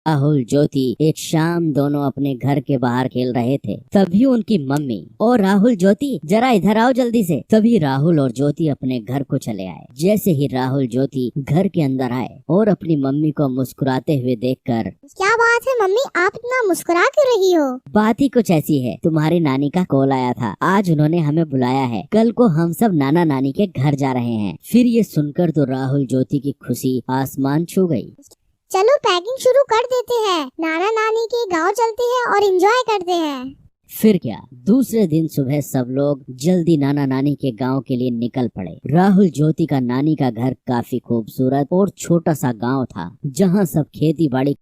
राहुल ज्योति एक शाम दोनों अपने घर के बाहर खेल रहे थे। तभी उनकी मम्मी और राहुल ज्योति जरा इधर आओ जल्दी से। तभी राहुल और ज्योति अपने घर को चले आए। जैसे ही राहुल ज्योति घर के अंदर आए और अपनी मम्मी को मुस्कुराते हुए देखकर, क्या बात है मम्मी, आप इतना मुस्कुरा क्यों रही हो? बात ही कुछ ऐसी है, तुम्हारी नानी का कॉल आया था, आज उन्होंने हमें बुलाया है, कल को हम सब नाना नानी के घर जा रहे हैं। फिर ये सुनकर तो राहुल ज्योति की खुशी आसमान छू गई। चलो पैकिंग शुरू कर देते हैं, नाना नानी के गांव चलते हैं और एंजॉय करते हैं। फिर क्या, दूसरे दिन सुबह सब लोग जल्दी नाना नानी के गांव के लिए निकल पड़े। राहुल ज्योति का नानी का घर काफी खूबसूरत और छोटा सा गांव था, जहां सब खेती बाड़ी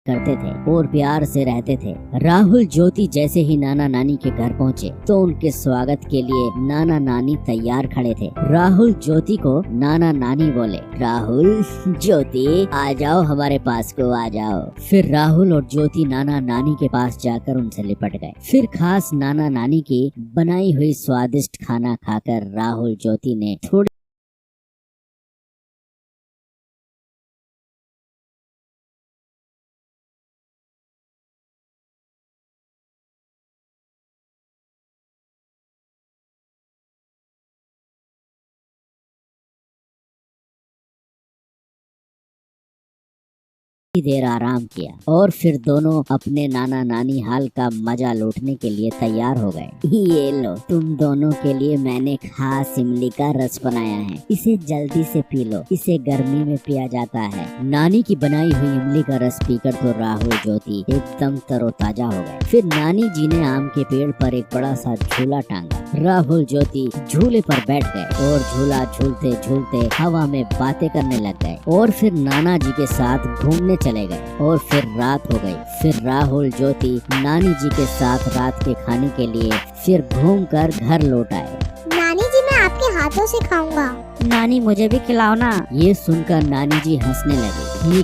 करते थे और प्यार से रहते थे। राहुल ज्योति जैसे ही नाना नानी के घर पहुंचे तो उनके स्वागत के लिए नाना नानी तैयार खड़े थे। राहुल ज्योति को नाना नानी बोले, राहुल ज्योति आ जाओ, हमारे पास को आ जाओ। फिर राहुल और ज्योति नाना नानी के पास जाकर उनसे लिपट गए। फिर खास नाना नानी की बनाई हुई स्वादिष्ट खाना खाकर राहुल ज्योति ने थोड़ी देर आराम किया और फिर दोनों अपने नाना नानी हाल का मजा लूटने के लिए तैयार हो गए। ये लो, तुम दोनों के लिए मैंने खास इमली का रस बनाया है, इसे जल्दी से पी लो, इसे गर्मी में पिया जाता है। नानी की बनाई हुई इमली का रस पीकर तो राहुल ज्योति एकदम तरोताजा हो गए। फिर नानी जी ने आम के पेड़ पर एक बड़ा सा झूला टांगा। राहुल ज्योति झूले पर बैठ गए और झूला झूलते झूलते हवा में बातें करने लग गए और फिर नाना जी के साथ घूमने चले गए। और फिर रात हो गई। फिर राहुल ज्योति नानी जी के साथ रात के खाने के लिए फिर घूमकर घर लौट आए। नानी जी, मैं आपके हाथों से खाऊंगा। नानी मुझे भी खिलाओ ना। ये सुनकर नानी जी हंसने लगी।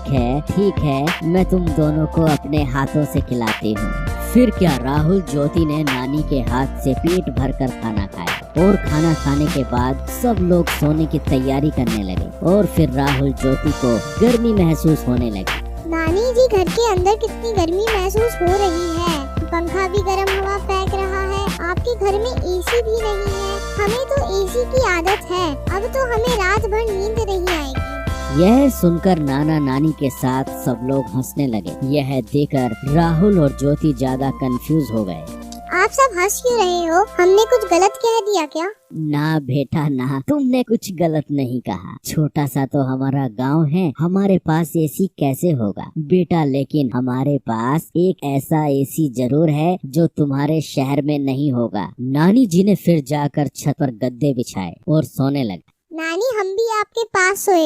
ठीक है, मैं तुम दोनों को अपने हाथों से खिलाती हूँ। फिर क्या, राहुल ज्योति ने नानी के हाथ से पेट भरकर खाना खाया और खाना खाने के बाद सब लोग सोने की तैयारी करने लगे। और फिर राहुल ज्योति को गर्मी महसूस होने लगी। नानी जी, घर के अंदर कितनी गर्मी महसूस हो रही है, पंखा भी गर्म हवा फेंक रहा है, आपके घर में एसी भी नहीं है। हमें तो एसी की आदत है, अब तो हमें रात भर नींद नहीं आएगी। यह सुनकर नाना नानी के साथ सब लोग हंसने लगे। यह देखकर राहुल और ज्योति ज्यादा कंफ्यूज हो गए। आप सब हंस क्यों रहे हो? हमने कुछ गलत कह दिया क्या? ना बेटा ना, तुमने कुछ गलत नहीं कहा। छोटा सा तो हमारा गांव है, हमारे पास एसी कैसे होगा बेटा, लेकिन हमारे पास एक ऐसा एसी जरूर है जो तुम्हारे शहर में नहीं होगा। नानी जी ने फिर जाकर छत पर गद्दे बिछाए और सोने लगे। नानी, हम भी आपके पास सोए।